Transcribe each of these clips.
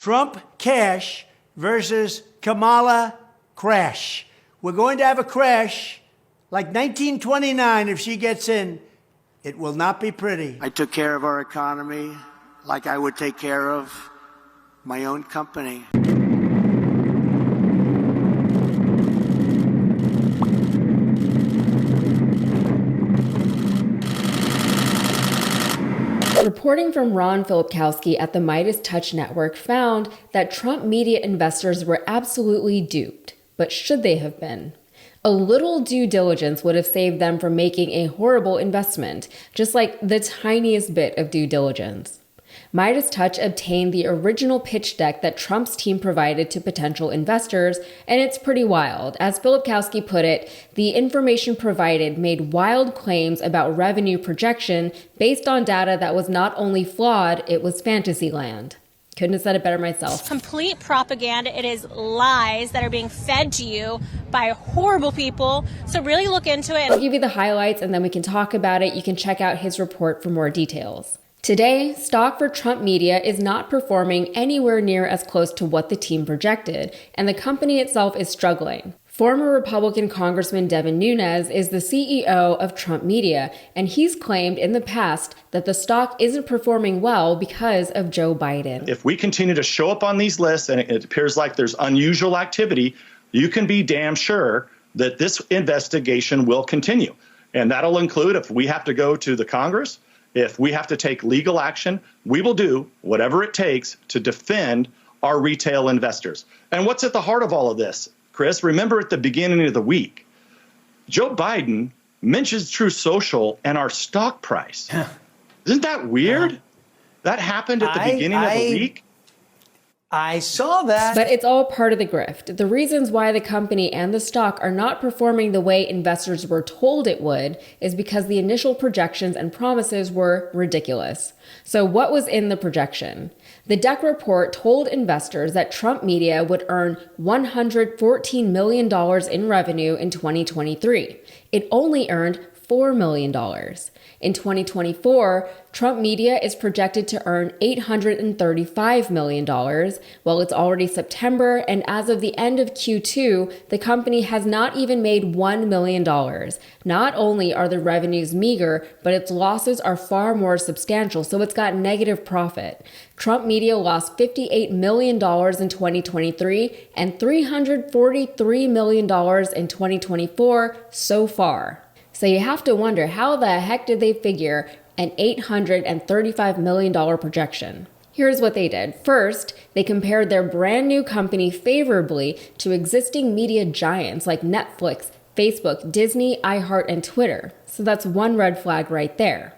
Trump cash versus Kamala crash. We're going to have a crash like 1929 if she gets in. It will not be pretty. I took care of our economy like I would take care of my own company. Reporting from Ron Filipkowski at the Meidas Touch network found that Trump media investors were absolutely duped. But should they have been? A little due diligence would have saved them from making a horrible investment, just like the tiniest bit of due diligence. Meidas Touch obtained the original pitch deck that Trump's team provided to potential investors, and it's pretty wild. As Filipkowski put it, the information provided made wild claims about revenue projection based on data that was not only flawed, it was fantasy land. Couldn't have said it better myself. Complete propaganda. It is lies that are being fed to you by horrible people. So really look into it. I'll give you the highlights and then we can talk about it. You can check out his report for more details. Today, stock for Trump Media is not performing anywhere near as close to what the team projected, and the company itself is struggling. Former Republican Congressman Devin Nunes is the CEO of Trump Media, and he's claimed in the past that the stock isn't performing well because of Joe Biden. If we continue to show up on these lists and it appears like there's unusual activity, you can be damn sure that this investigation will continue. And that'll include if we have to go to the Congress, if we have to take legal action, we will do whatever it takes to defend our retail investors. And what's at the heart of all of this, Chris? Remember at the beginning of the week, Joe Biden mentions Truth Social and our stock price. Isn't that weird? That happened at the beginning of the week. I saw that. But it's all part of the grift. The reasons why the company and the stock are not performing the way investors were told it would is because the initial projections and promises were ridiculous. So what was in the projection? The deck report told investors that Trump Media would earn $114 million in revenue in 2023. It only earned $4 million. In 2024, Trump Media is projected to earn $835 million. Well, it's already September, and as of the end of Q2, the company has not even made $1 million. Not only are the revenues meager, but its losses are far more substantial, so it's got negative profit. Trump Media lost $58 million in 2023 and $343 million in 2024 so far. So you have to wonder, how the heck did they figure an $835 million projection? Here's what they did. First, they compared their brand new company favorably to existing media giants like Netflix, Facebook, Disney, iHeart, and Twitter. So that's one red flag right there.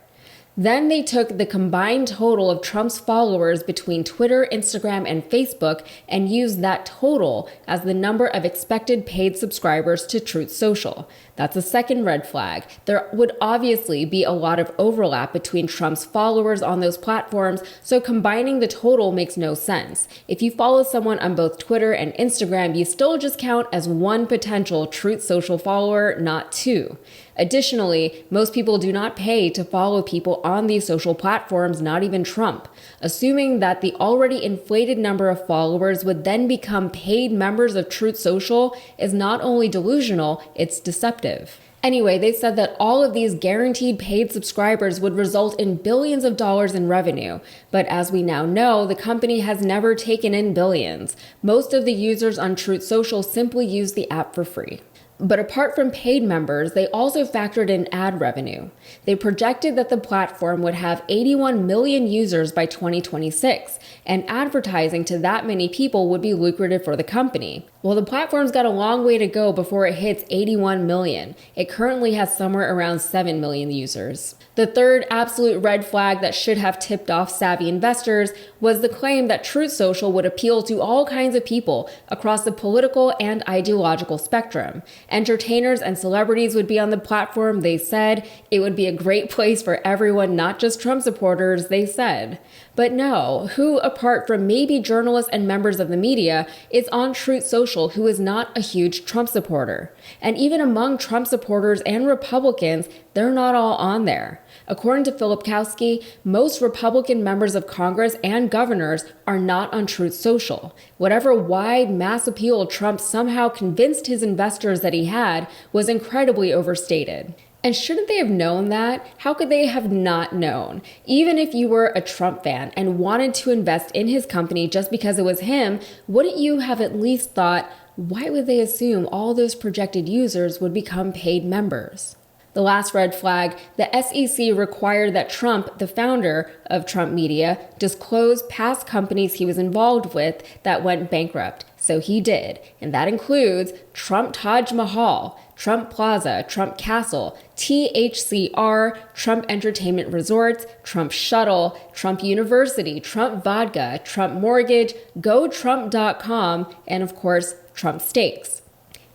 Then they took the combined total of Trump's followers between Twitter, Instagram, and Facebook and used that total as the number of expected paid subscribers to Truth Social. That's a second red flag. There would obviously be a lot of overlap between Trump's followers on those platforms, so combining the total makes no sense. If you follow someone on both Twitter and Instagram, you still just count as one potential Truth Social follower, not two. Additionally, most people do not pay to follow people on these social platforms, not even Trump. Assuming that the already inflated number of followers would then become paid members of Truth Social is not only delusional, it's deceptive. Anyway, they said that all of these guaranteed paid subscribers would result in billions of dollars in revenue. But as we now know, the company has never taken in billions. Most of the users on Truth Social simply use the app for free. But apart from paid members, they also factored in ad revenue. They projected that the platform would have 81 million users by 2026, and advertising to that many people would be lucrative for the company. Well, the platform's got a long way to go before it hits 81 million. It currently has somewhere around 7 million users. The third absolute red flag that should have tipped off savvy investors was the claim that Truth Social would appeal to all kinds of people across the political and ideological spectrum. Entertainers and celebrities would be on the platform, they said. It would be a great place for everyone, not just Trump supporters, they said. But no, who apart from maybe journalists and members of the media is on Truth Social who is not a huge Trump supporter? And even among Trump supporters and Republicans, they're not all on there. According to Filipkowski, most Republican members of Congress and governors are not on Truth Social. Whatever wide mass appeal Trump somehow convinced his investors that he had was incredibly overstated. And shouldn't they have known that? How could they have not known? Even if you were a Trump fan and wanted to invest in his company just because it was him, wouldn't you have at least thought, why would they assume all those projected users would become paid members? The last red flag, the SEC required that Trump, the founder of Trump Media, disclose past companies he was involved with that went bankrupt. So he did, and that includes Trump Taj Mahal, Trump Plaza, Trump Castle, THCR, Trump Entertainment Resorts, Trump Shuttle, Trump University, Trump Vodka, Trump Mortgage, GoTrump.com, and of course, Trump Steaks.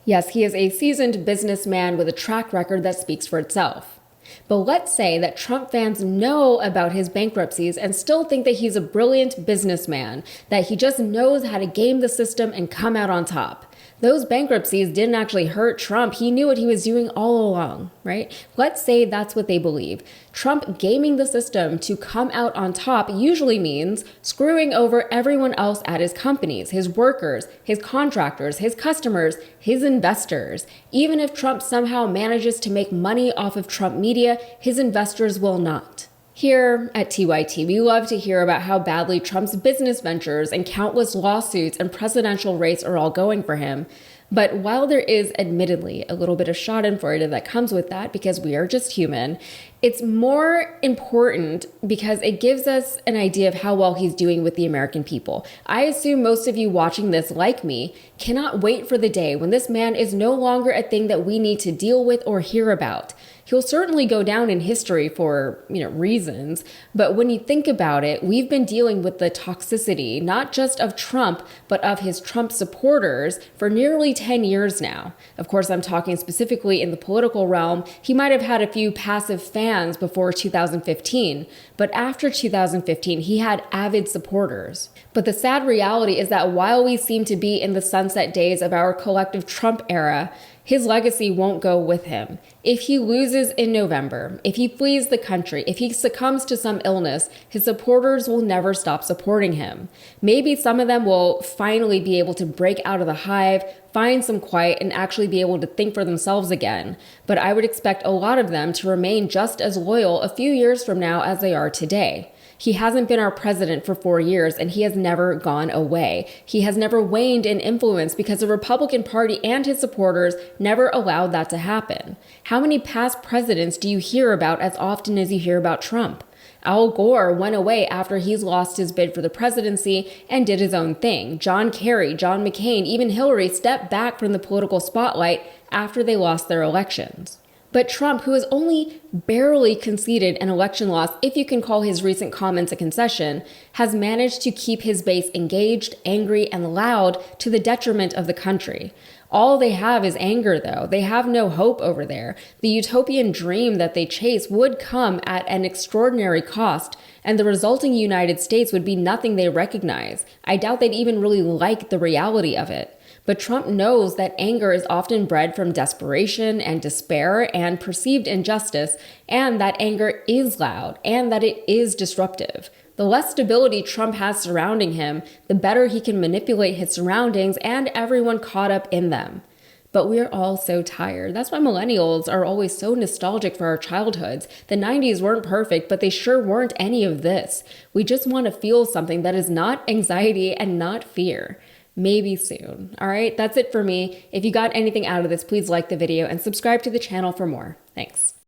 Yes, he is a seasoned businessman with a track record that speaks for itself. But let's say that Trump fans know about his bankruptcies and still think that he's a brilliant businessman, that he just knows how to game the system and come out on top. Those bankruptcies didn't actually hurt Trump. He knew what he was doing all along, right? Let's say that's what they believe. Trump gaming the system to come out on top usually means screwing over everyone else at his companies, his workers, his contractors, his customers, his investors. Even if Trump somehow manages to make money off of Trump Media, his investors will not. Here at TYT, we love to hear about how badly Trump's business ventures and countless lawsuits and presidential race are all going for him. But while there is admittedly a little bit of schadenfreude that comes with that because we are just human, it's more important because it gives us an idea of how well he's doing with the American people. I assume most of you watching this, like me, cannot wait for the day when this man is no longer a thing that we need to deal with or hear about. He'll certainly go down in history for, reasons, but when you think about it, we've been dealing with the toxicity, not just of Trump, but of his Trump supporters for nearly 10 years now. Of course, I'm talking specifically in the political realm. He might have had a few passive fans before 2015, but after 2015, he had avid supporters. But the sad reality is that while we seem to be in the sunset days of our collective Trump era, his legacy won't go with him. If he loses in November, if he flees the country, if he succumbs to some illness, his supporters will never stop supporting him. Maybe some of them will finally be able to break out of the hive, find some quiet, and actually be able to think for themselves again. But I would expect a lot of them to remain just as loyal a few years from now as they are today. He hasn't been our president for 4 years, and he has never gone away. He has never waned in influence because the Republican Party and his supporters never allowed that to happen. How many past presidents do you hear about as often as you hear about Trump? Al Gore went away after he's lost his bid for the presidency and did his own thing. John Kerry, John McCain, even Hillary stepped back from the political spotlight after they lost their elections. But Trump, who has only barely conceded an election loss, if you can call his recent comments a concession, has managed to keep his base engaged, angry, and loud to the detriment of the country. All they have is anger, though. They have no hope over there. The utopian dream that they chase would come at an extraordinary cost, and the resulting United States would be nothing they recognize. I doubt they'd even really like the reality of it. But Trump knows that anger is often bred from desperation and despair and perceived injustice, and that anger is loud and that it is disruptive. The less stability Trump has surrounding him, the better he can manipulate his surroundings and everyone caught up in them. But we are all so tired. That's why millennials are always so nostalgic for our childhoods. The 90s weren't perfect, but they sure weren't any of this. We just want to feel something that is not anxiety and not fear. Maybe soon. All right, that's it for me. If you got anything out of this, please like the video and subscribe to the channel for more. Thanks.